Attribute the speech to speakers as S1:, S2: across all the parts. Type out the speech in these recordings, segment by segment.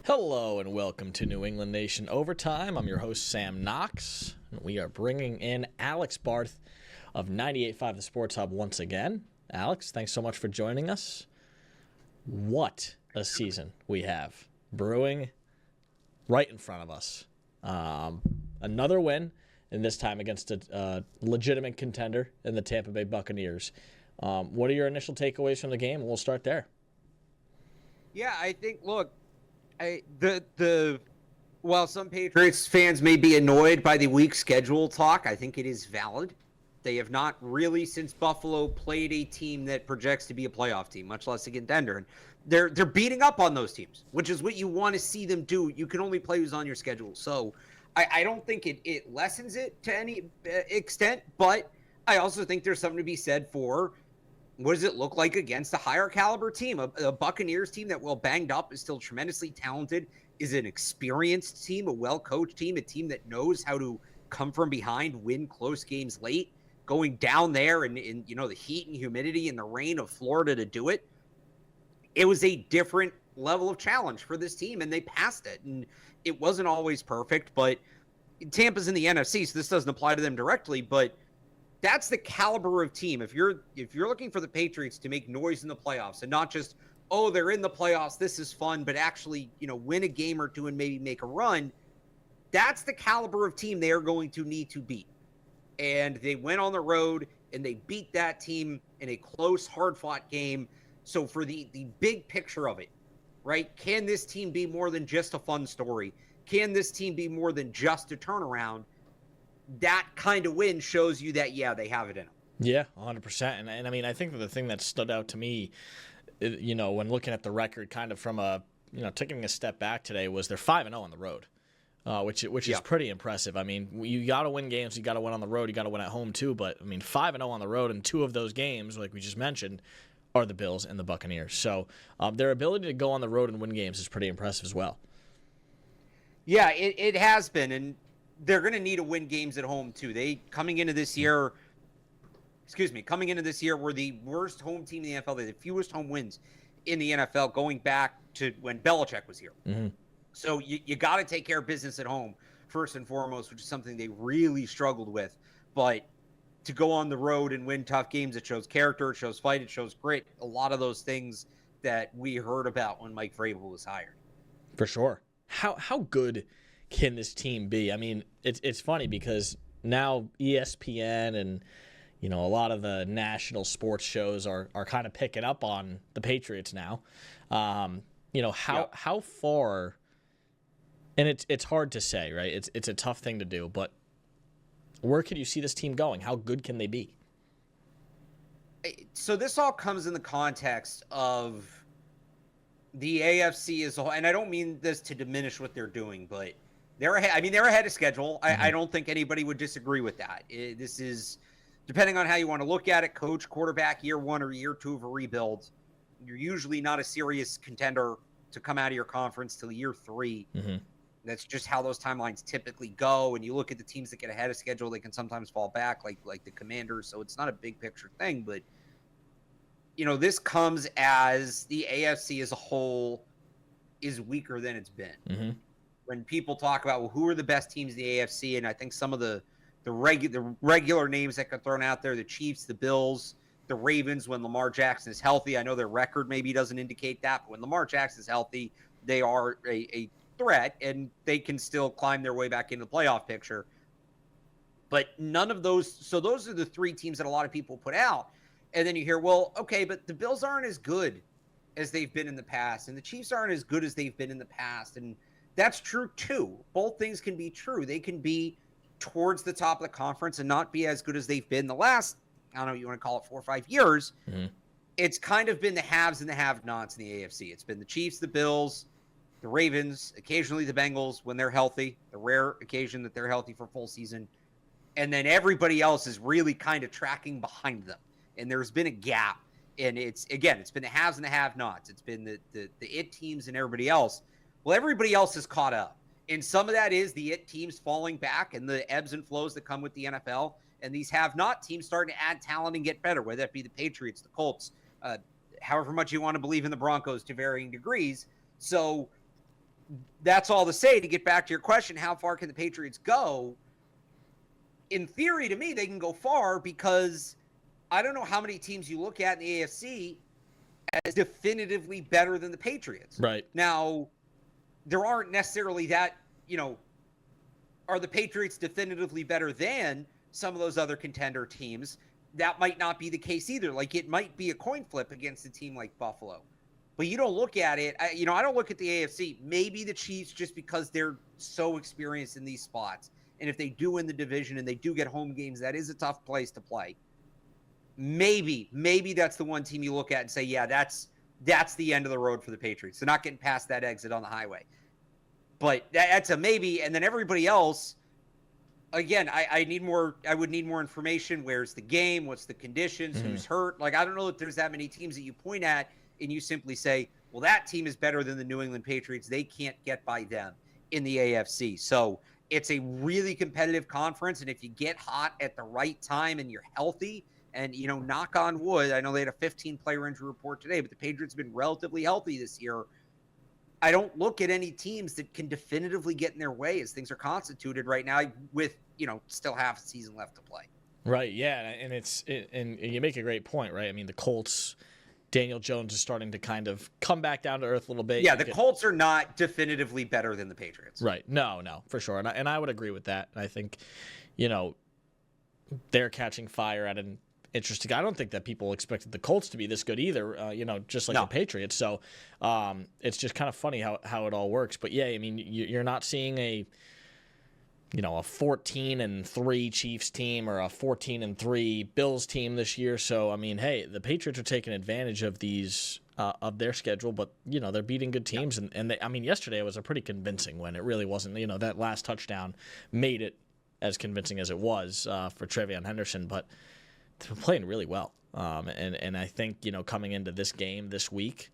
S1: Hello and welcome to New England Nation Overtime. I'm your host, Sam Knox. And we are bringing in Alex Barth of 98.5 The Sports Hub once again. Alex, thanks so much for joining us. What a season we have brewing right in front of us. Another win, and this time against a legitimate contender in the Tampa Bay Buccaneers. What are your initial takeaways from the game? We'll start there.
S2: Yeah, I think, look, while some Patriots fans may be annoyed by the weak schedule talk, I think it is valid. They have not really, since Buffalo, played a team that projects to be a playoff team, much less a contender. And they're beating up on those teams, which is what you want to see them do. You can only play who's on your schedule. So I don't think it lessens it to any extent, but I also think there's something to be said for what does it look like against a higher caliber team? A Buccaneers team that, while banged up, is still tremendously talented, is an experienced team, a well-coached team, a team that knows how to come from behind, win close games late, going down there in the heat and humidity and the rain of Florida to do it. It was a different level of challenge for this team, and they passed it. And it wasn't always perfect, but Tampa's in the NFC, so this doesn't apply to them directly, but that's the caliber of team. If you're looking for the Patriots to make noise in the playoffs and not just, oh, they're in the playoffs, this is fun, but actually, win a game or two and maybe make a run, that's the caliber of team they are going to need to beat. And they went on the road and they beat that team in a close, hard-fought game. So for the big picture of it, right, can this team be more than just a fun story? Can this team be more than just a turnaround? That kind of win shows you that, yeah, they have it in them.
S1: Yeah, 100%. And I mean, I think that the thing that stood out to me, when looking at the record kind of from taking a step back today, was they're 5-0 on the road, which is pretty impressive. I mean, you got to win games. You got to win on the road. You got to win at home too. But, I mean, 5-0 on the road, and two of those games, like we just mentioned, are the Bills and the Buccaneers. So their ability to go on the road and win games is pretty impressive as well.
S2: Yeah, it has been, and they're going to need to win games at home too. Coming into this year were the worst home team in the NFL. They had the fewest home wins in the NFL going back to when Belichick was here. Mm-hmm. So you got to take care of business at home first and foremost, which is something they really struggled with. But to go on the road and win tough games, it shows character, it shows fight, it shows grit. A lot of those things that we heard about when Mike Vrabel was hired.
S1: For sure. How good can this team be? I mean, it's funny because now ESPN and a lot of the national sports shows are kind of picking up on the Patriots now. How far, and it's hard to say, right? It's a tough thing to do, but where could you see this team going? How good can they be?
S2: So this all comes in the context of the AFC as a whole, and I don't mean this to diminish what they're doing, but they're ahead of schedule. Mm-hmm. I don't think anybody would disagree with that. This is, depending on how you want to look at it, coach, quarterback, year one or year two of a rebuild, you're usually not a serious contender to come out of your conference till year three. Mm-hmm. That's just how those timelines typically go. And you look at the teams that get ahead of schedule, they can sometimes fall back, like the Commanders. So it's not a big picture thing, but this comes as the AFC as a whole is weaker than it's been. Mm-hmm. When people talk about, well, who are the best teams in the AFC, and I think some of the regular names that got thrown out there, the Chiefs, the Bills, the Ravens, when Lamar Jackson is healthy. I know their record maybe doesn't indicate that, but when Lamar Jackson is healthy, they are a threat, and they can still climb their way back into the playoff picture. But none of those, so those are the three teams that a lot of people put out. And then you hear, well, okay, but the Bills aren't as good as they've been in the past, and the Chiefs aren't as good as they've been in the past, and that's true too. Both things can be true. They can be towards the top of the conference and not be as good as they've been the last, I don't know what you want to call it, 4 or 5 years. Mm-hmm. It's kind of been the haves and the have-nots in the AFC. It's been the Chiefs, the Bills, the Ravens, occasionally the Bengals when they're healthy, the rare occasion that they're healthy for full season. And then everybody else is really kind of tracking behind them. And there's been a gap. And it's been the haves and the have-nots. It's been the it teams and everybody else. Well, everybody else is caught up. And some of that is the it teams falling back and the ebbs and flows that come with the NFL. And these have-not teams starting to add talent and get better, whether that be the Patriots, the Colts, however much you want to believe in the Broncos to varying degrees. So that's all to say, to get back to your question, how far can the Patriots go? In theory, to me, they can go far, because I don't know how many teams you look at in the AFC as definitively better than the Patriots.
S1: Right.
S2: Now, there aren't necessarily that, are the Patriots definitively better than some of those other contender teams? That might not be the case either. Like, it might be a coin flip against a team like Buffalo. But you don't look at it. I don't look at the AFC. Maybe the Chiefs, just because they're so experienced in these spots. And if they do win the division and they do get home games, that is a tough place to play. Maybe that's the one team you look at and say, yeah, that's the end of the road for the Patriots. They're not getting past that exit on the highway. But that's a maybe. And then everybody else, again, I would need more information. Where's the game? What's the conditions? Who's hurt? Like, I don't know if there's that many teams that you point at and you simply say, well, that team is better than the New England Patriots. They can't get by them in the AFC. So it's a really competitive conference. And if you get hot at the right time and you're healthy, and, knock on wood, I know they had a 15-player injury report today, but the Patriots have been relatively healthy this year. I don't look at any teams that can definitively get in their way as things are constituted right now with, still half a season left to play.
S1: Right, yeah, and and you make a great point, right? I mean, the Colts, Daniel Jones is starting to kind of come back down to earth a little bit.
S2: Yeah, the Colts are not definitively better than the Patriots.
S1: Right, no, for sure, and I would agree with that. And I think, they're catching fire at an interesting. I don't think that people expected the Colts to be this good either, just like the Patriots. So it's just kind of funny how it all works. But yeah, I mean, you're not seeing a 14-3 Chiefs team or a 14-3 Bills team this year. So I mean, hey, the Patriots are taking advantage of these of their schedule, but they're beating good teams. And they, I mean, yesterday was a pretty convincing win. It really wasn't. That last touchdown made it as convincing as it was for Trevion Henderson, but they're playing really well. And I think, coming into this game this week,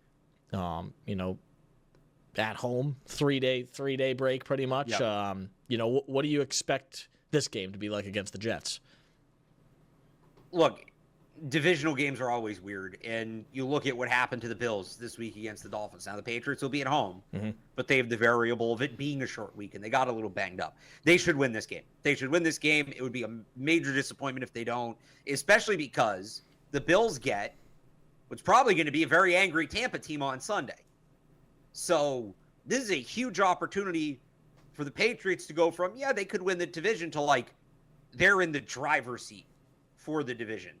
S1: at home, three day break pretty much. Yep. What do you expect this game to be like against the Jets?
S2: Look, divisional games are always weird, and you look at what happened to the Bills this week against the Dolphins. Now, the Patriots will be at home, but they have the variable of it being a short week, and they got a little banged up. They should win this game. It would be a major disappointment if they don't, especially because the Bills get what's probably going to be a very angry Tampa team on Sunday. So this is a huge opportunity for the Patriots to go from, yeah, they could win the division, to like they're in the driver's seat for the division.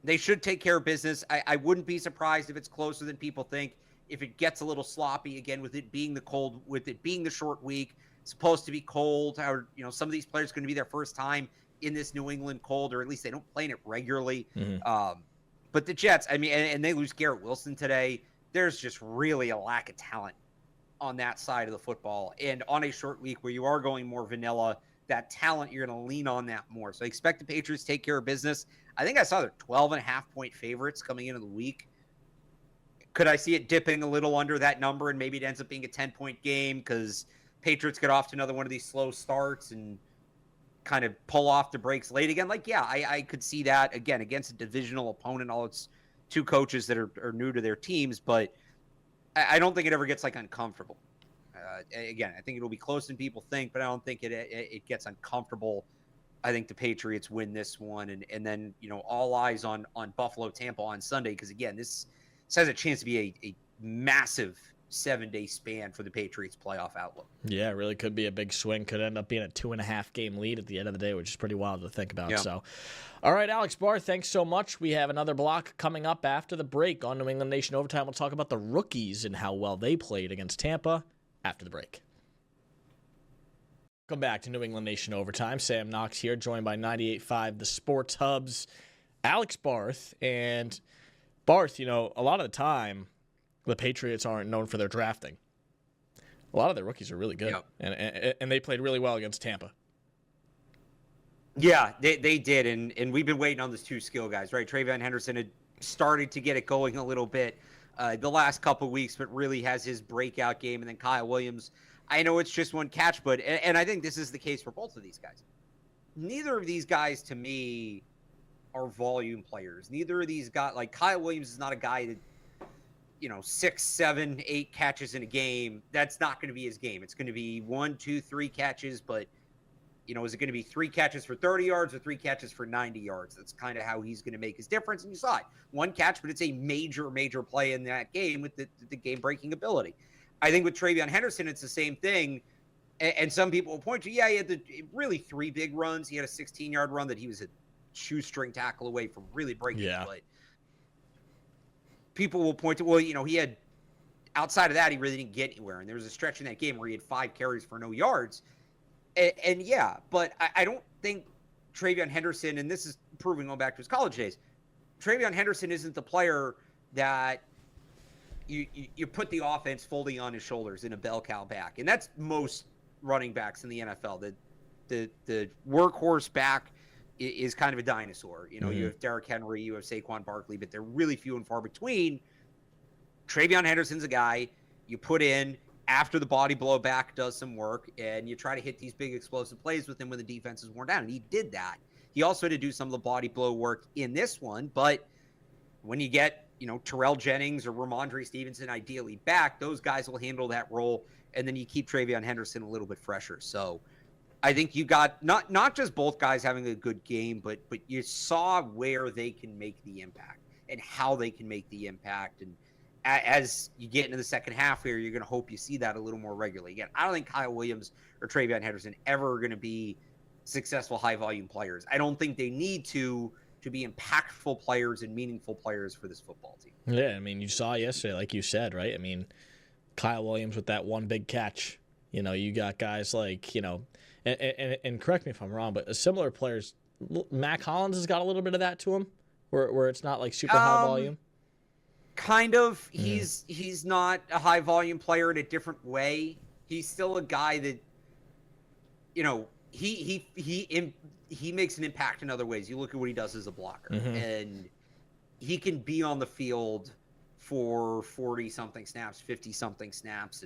S2: They should take care of business. I wouldn't be surprised if it's closer than people think. If it gets a little sloppy, again, with it being the cold, with it being the short week, it's supposed to be cold. Or, some of these players are going to be their first time in this New England cold, or at least they don't play in it regularly. But the Jets, I mean, and they lose Garrett Wilson today. There's just really a lack of talent on that side of the football. And on a short week where you are going more vanilla, that talent, you're going to lean on that more. So I expect the Patriots to take care of business. I think I saw they're 12.5-point favorites coming into the week. Could I see it dipping a little under that number, and maybe it ends up being a 10-point game because Patriots get off to another one of these slow starts and kind of pull off the brakes late again? Like, yeah, I could see that, again, against a divisional opponent. All it's two coaches that are new to their teams, but I don't think it ever gets, like, uncomfortable. Again, I think it'll be closer than people think, but I don't think it gets uncomfortable. I think the Patriots win this one, and then, all eyes on Buffalo, Tampa on Sunday, because, again, this has a chance to be a massive 7-day span for the Patriots playoff outlook. Yeah,
S1: it really could be a big swing. Could end up being a 2.5 game lead at the end of the day, which is pretty wild to think about. Yeah. So, all right, Alex Barth, thanks so much. We have another block coming up after the break on New England Nation Overtime. We'll talk about the rookies and how well they played against Tampa after the break. Welcome back to New England Nation Overtime. Sam Knox here, joined by 98.5 The Sports Hub's Alex Barth. And Barth, a lot of the time, the Patriots aren't known for their drafting. A lot of their rookies are really good, and they played really well against Tampa.
S2: Yeah, they did, and we've been waiting on these two skill guys, right? Trevion Henderson had started to get it going a little bit the last couple of weeks, but really has his breakout game. And then Kyle Williams, I know it's just one catch, but and I think this is the case for both of these guys. Neither of these guys, to me, are volume players. Neither of these guys, like Kyle Williams is not a guy that 6, 7, 8 catches in a game, that's not going to be his game. It's going to be 1, 2, 3 catches, but is it going to be 3 catches for 30 yards or 3 catches for 90 yards? That's kind of how he's going to make his difference. And you saw it. 1 catch, but it's a major, major play in that game with the game-breaking ability. I think with TreVeyon Henderson, it's the same thing. And some people will point to, he had really 3 big runs. He had a 16-yard run that he was a shoestring tackle away from really breaking it. But people will point to, he had, outside of that, he really didn't get anywhere. And there was a stretch in that game where he had 5 carries for no yards. And but I don't think TreVeyon Henderson, and this is proving going back to his college days, TreVeyon Henderson isn't the player that you put the offense fully on his shoulders in a bell cow back. And that's most running backs in the NFL. The workhorse back is kind of a dinosaur. You have Derrick Henry, you have Saquon Barkley, but they're really few and far between. TreVeyon Henderson's a guy you put in after the body blow back does some work, and you try to hit these big explosive plays with him when the defense is worn down. And he did that. He also had to do some of the body blow work in this one, but when you get, Terrell Jennings or Ramondre Stevenson ideally back, those guys will handle that role, and then you keep TreVeyon Henderson a little bit fresher. So I think you got not just both guys having a good game, but you saw where they can make the impact and how they can make the impact. And as you get into the second half here, you're going to hope you see that a little more regularly. Again, I don't think Kyle Williams or TreVeyon Henderson ever are going to be successful high-volume players. I don't think they need to be impactful players and meaningful players for this football team.
S1: Yeah, you saw yesterday, like you said, right? Kyle Williams with that one big catch. You got guys like, and correct me if I'm wrong, but similar players, Mac Hollins has got a little bit of that to him, where it's not like super high volume.
S2: Kind of. He's not a high volume player in a different way. He's still a guy that, he makes an impact in other ways. You look at what he does as a blocker, and he can be on the field for 40-something snaps, 50-something snaps,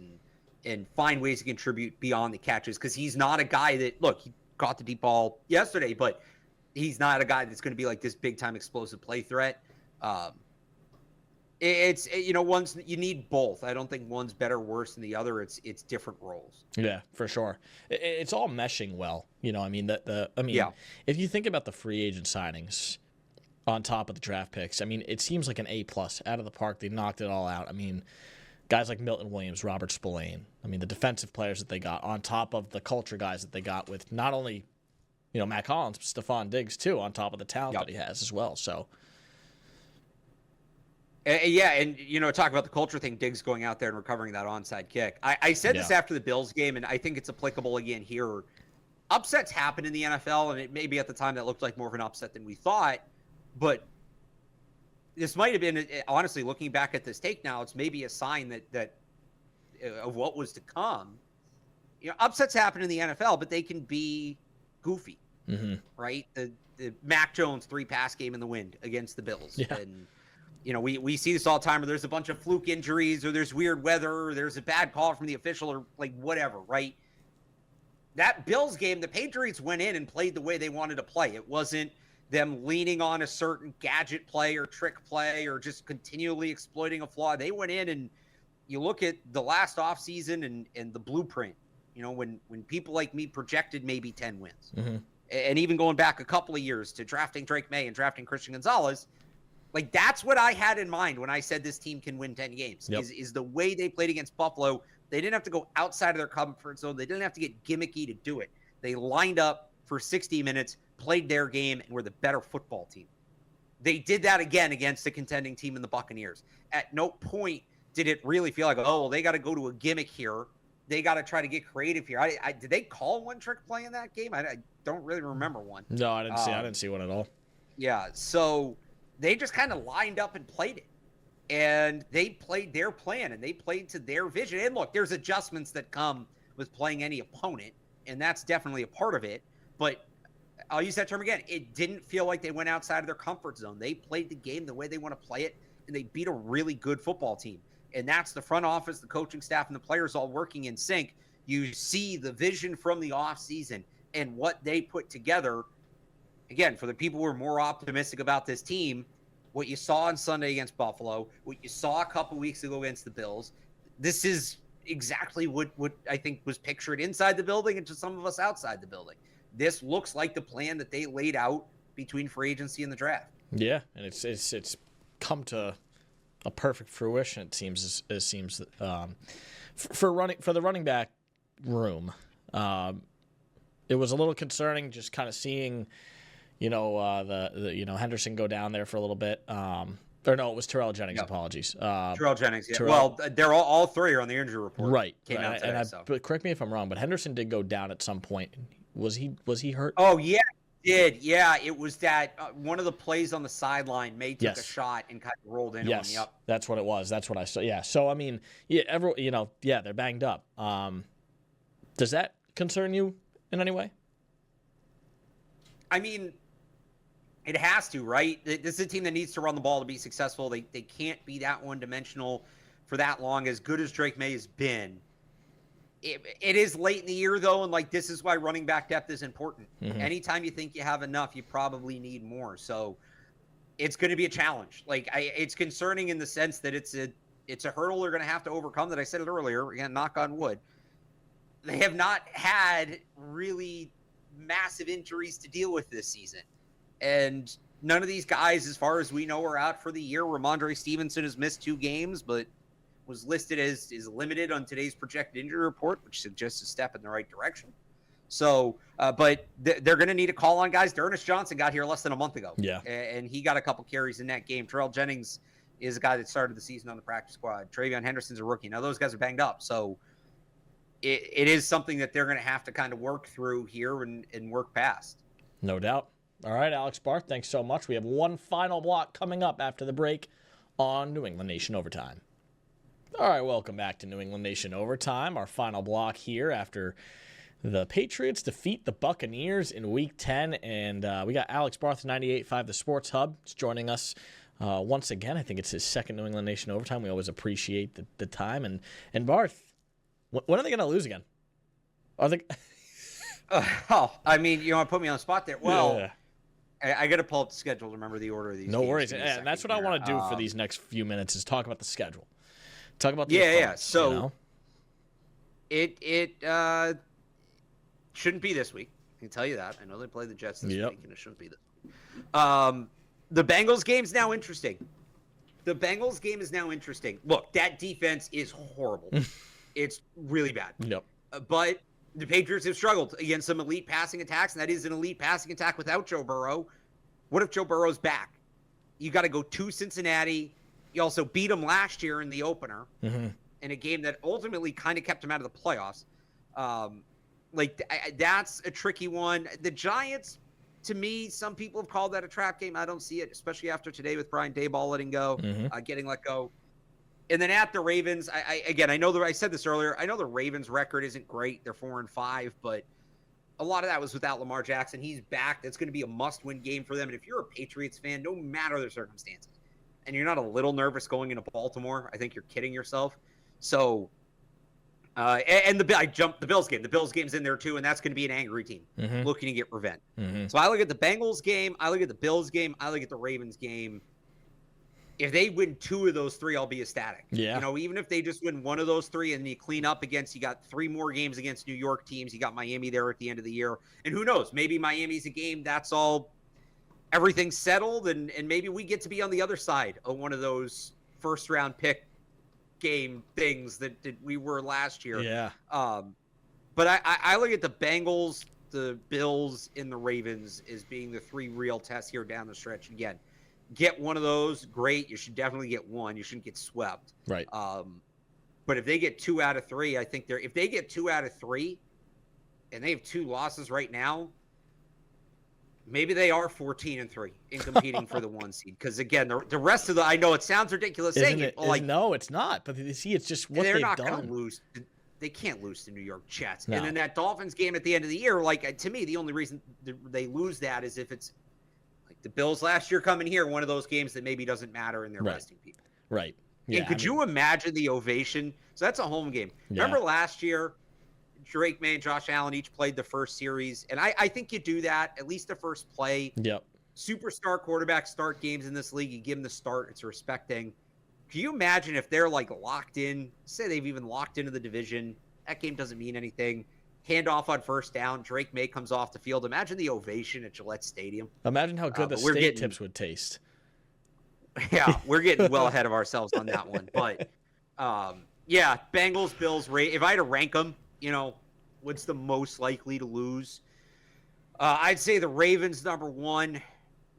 S2: and find ways to contribute beyond the catches, because he's not a guy that, look, he caught the deep ball yesterday, but he's not a guy that's going to be like this big-time explosive play threat. It's one's, you need both. I don't think one's better or worse than the other. It's different roles.
S1: Yeah, for sure. It's all meshing well. If you think about the free agent signings on top of the draft picks, it seems like an A+ out of the park. They knocked it all out. Guys like Milton Williams, Robert Spillane. The defensive players that they got on top of the culture guys that they got with not only, Mac Hollins, but Stephon Diggs too, on top of the talent that he has as well. So.
S2: And talk about the culture thing, Diggs going out there and recovering that onside kick. I said this after the Bills game, and I think it's applicable again here. Upsets happen in the NFL, and it maybe at the time that looked like more of an upset than we thought, but this might have been, honestly, looking back at this take now, it's maybe a sign that of what was to come. Upsets happen in the NFL, but they can be goofy, right? The Mac Jones 3-pass game in the wind against the Bills.
S1: Yeah.
S2: And we see this all the time, where there's a bunch of fluke injuries, or there's weird weather, or there's a bad call from the official, or like whatever, right? That Bills game, the Patriots went in and played the way they wanted to play. It wasn't them leaning on a certain gadget play or trick play or just continually exploiting a flaw. They went in, and you look at the last offseason and the blueprint, when people like me projected maybe 10 wins. And even going back a couple of years to drafting Drake May and drafting Christian Gonzalez, like, that's what I had in mind when I said this team can win 10 games, is the way they played against Buffalo. They didn't have to go outside of their comfort zone. They didn't have to get gimmicky to do it. They lined up for 60 minutes, played their game, and were the better football team. They did that again against the contending team in the Buccaneers. At no point did it really feel like, oh, they got to go to a gimmick here. They got to try to get creative here. Did they call one trick play in that game? I don't really remember one.
S1: No, I didn't see one at all.
S2: Yeah, so they just kind of lined up and played it. And they played their plan, and they played to their vision. And look, there's adjustments that come with playing any opponent, and that's definitely a part of it. But I'll use that term again. It didn't feel like they went outside of their comfort zone. They played the game the way they want to play it, and they beat a really good football team. And that's the front office, the coaching staff, and the players all working in sync. You see the vision from the offseason and what they put together. Again, for the people who are more optimistic about this team, what you saw on Sunday against Buffalo, what you saw a couple weeks ago against the Bills, this is exactly what I think was pictured inside the building and to some of us outside the building. This looks like the plan that they laid out between free agency and the draft.
S1: Yeah, and it's come to a perfect fruition. It seems for the running back room. It was a little concerning just kind of seeing, the Henderson go down there for a little bit. Or no, it was Terrell Jennings. Yep. Apologies.
S2: Terrell Jennings. Yeah. Well, they're all three are on the injury report.
S1: Right.
S2: Came out today,
S1: but correct me if I'm wrong, but Henderson did go down at some point. Was he hurt?
S2: Oh yeah, he did. Yeah, it was that one of the plays on the sideline. May took a shot and kind of rolled into him. Yep.
S1: That's what it was. That's what I saw. Yeah. So I mean, they're banged up. Does that concern you in any way?
S2: I mean, it has to, right? This is a team that needs to run the ball to be successful. They can't be that one-dimensional for that long. As good as Drake May has been, it is late in the year, though, and this is why running back depth is important. Mm-hmm. Anytime you think you have enough, you probably need more. So it's going to be a challenge. It's concerning in the sense that it's a hurdle they're going to have to overcome. That I said it earlier. Again, knock on wood. They have not had really massive injuries to deal with this season. And none of these guys, as far as we know, are out for the year. Ramondre Stevenson has missed 2 games, but was listed as limited on today's projected injury report, which suggests a step in the right direction. So, but they're going to need to call on guys. D'Ernest Johnson got here less than a month ago.
S1: Yeah.
S2: And he got a couple carries in that game. Terrell Jennings is a guy that started the season on the practice squad. Travion Henderson's a rookie. Now, those guys are banged up. So it is something that they're going to have to kind of work through here and work past.
S1: No doubt. All right, Alex Barth, thanks so much. We have one final block coming up after the break on New England Nation Overtime. All right, welcome back to New England Nation Overtime, our final block here after the Patriots defeat the Buccaneers in Week 10. And we got Alex Barth, 98.5 The Sports Hub, is joining us once again. I think it's his second New England Nation Overtime. We always appreciate the time. And Barth, when are they going to lose again? Are they...
S2: I mean, you want to put me on the spot there? Well...
S1: Yeah.
S2: I got to pull up the schedule to remember the order of these.
S1: No worries, and that's what I want to do for these next few minutes is talk about the schedule. Talk about the
S2: opponents, So it shouldn't be this week. I can tell you that. I know they play the Jets this week, and it shouldn't be this week. The Bengals game's now interesting. Look, that defense is horrible. It's really bad.
S1: Yep.
S2: But the Patriots have struggled against some elite passing attacks, and that is an elite passing attack without Joe Burrow. What if Joe Burrow's back? You got to go to Cincinnati. You also beat them last year in the opener in a game that ultimately kind of kept them out of the playoffs. That's a tricky one. The Giants, to me, some people have called that a trap game. I don't see it, especially after today with Brian Daboll letting go, getting let go. And then at the Ravens, I said this earlier. I know the Ravens' record isn't great. They're 4-5, but a lot of that was without Lamar Jackson. He's back. That's going to be a must-win game for them. And if you're a Patriots fan, no matter the circumstances, and you're not a little nervous going into Baltimore, I think you're kidding yourself. So, the Bills game. The Bills game's in there too, and that's going to be an angry team looking to get revenge. So I look at the Bengals game. I look at the Bills game. I look at the Ravens game. If they win 2 of those 3, I'll be ecstatic.
S1: Yeah.
S2: Even if they just win 1 of those 3 and you clean up you got 3 more games against New York teams. You got Miami there at the end of the year. And who knows, maybe Miami's a game that's all, everything's settled and maybe we get to be on the other side of one of those first round pick game things that we were last year.
S1: Yeah.
S2: But I look at the Bengals, the Bills, and the Ravens as being the 3 real tests here down the stretch. Again, get one of those, great. You should definitely get one. You shouldn't get swept.
S1: Right.
S2: But if they get 2 out of 3, I think if they get 2 out of 3 and they have 2 losses right now, maybe they are 14-3 in competing for the 1 seed. Because again, the rest of I know it sounds ridiculous saying it.
S1: No, it's not. But see, it's just what they've done.
S2: They're not going to lose. They can't lose to New York Jets. No. And then that Dolphins game at the end of the year, to me, the only reason they lose that is if it's the Bills last year coming here, one of those games that maybe doesn't matter and they're resting people.
S1: Right. Yeah,
S2: and could you imagine the ovation? So that's a home game. Yeah. Remember last year, Drake May and Josh Allen each played the first series. And I think you do that, at least the first play.
S1: Yep.
S2: superstar quarterbacks start games in this league. You give them the start. It's a respect thing. Can you imagine if they're like locked in? Say they've even locked into the division. That game doesn't mean anything. Handoff on first down. Drake May comes off the field. Imagine the ovation at Gillette Stadium.
S1: Imagine how good the steak tips would taste.
S2: Yeah, we're getting well ahead of ourselves on that one. But, yeah, Bengals, Bills, if I had to rank them, what's the most likely to lose? I'd say the Ravens number 1.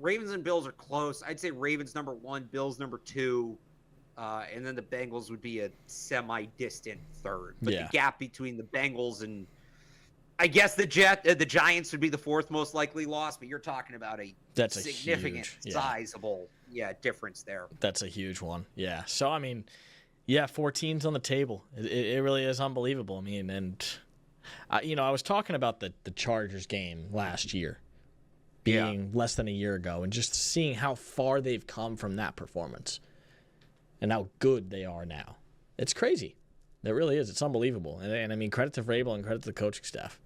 S2: Ravens and Bills are close. I'd say Ravens number 1, Bills number 2. And then the Bengals would be a semi-distant third. But the gap between the Bengals and I guess the Giants would be the 4th most likely loss, but you're talking about a significant, sizable difference there.
S1: That's a huge one. Yeah. So, 14's on the table. It really is unbelievable. And, I was talking about the Chargers game last year being less than a year ago and just seeing how far they've come from that performance and how good they are now. It's crazy. It really is. It's unbelievable. And credit to Vrabel and credit to the coaching staff.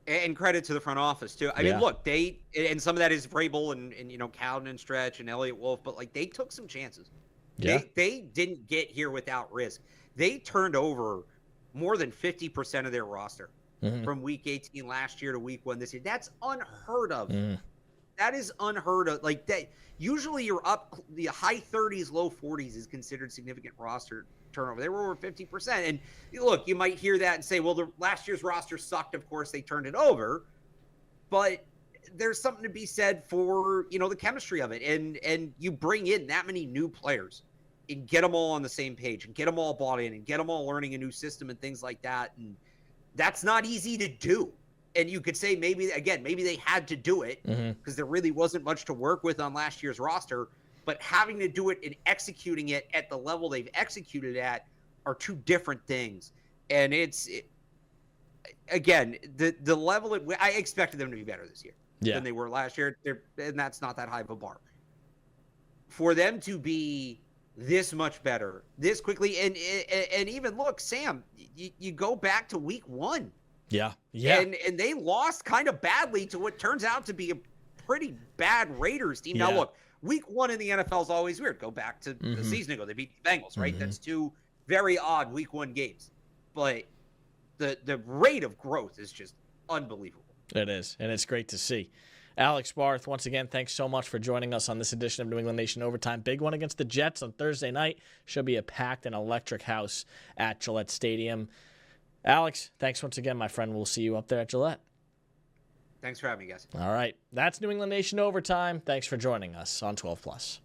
S2: And credit to the front office, too. Look, and some of that is Vrabel and Cowden and Stretch and Elliott Wolf, but, they took some chances. Yeah. They didn't get here without risk. They turned over more than 50% of their roster from Week 18 last year to Week 1 this year. That's unheard of. That is unheard of. That usually you're up the high 30s, low 40s is considered significant roster turnover. They were over 50%. And look, you might hear that and say, well, the last year's roster sucked. Of course, they turned it over. But there's something to be said for, the chemistry of it. And you bring in that many new players and get them all on the same page and get them all bought in and get them all learning a new system and things like that. And that's not easy to do. And you could say maybe they had to do it because there really wasn't much to work with on last year's roster. But having to do it and executing it at the level they've executed at are two different things. And again, the level I expected them to be better this year than they were last year. And that's not that high of a bar. For them to be this much better, this quickly, and even look, Sam, you go back to Week 1.
S1: Yeah.
S2: And they lost kind of badly to what turns out to be a pretty bad Raiders team. Now, look, Week 1 in the NFL is always weird. Go back to the season ago. They beat the Bengals, right? That's two very odd Week 1 games. But the rate of growth is just unbelievable.
S1: It is, and it's great to see. Alex Barth, once again, thanks so much for joining us on this edition of New England Nation Overtime. Big one against the Jets on Thursday night. Should be a packed and electric house at Gillette Stadium. Alex, thanks once again, my friend. We'll see you up there at Gillette.
S2: Thanks for having me, guys.
S1: All right. That's New England Nation Overtime. Thanks for joining us on 12+.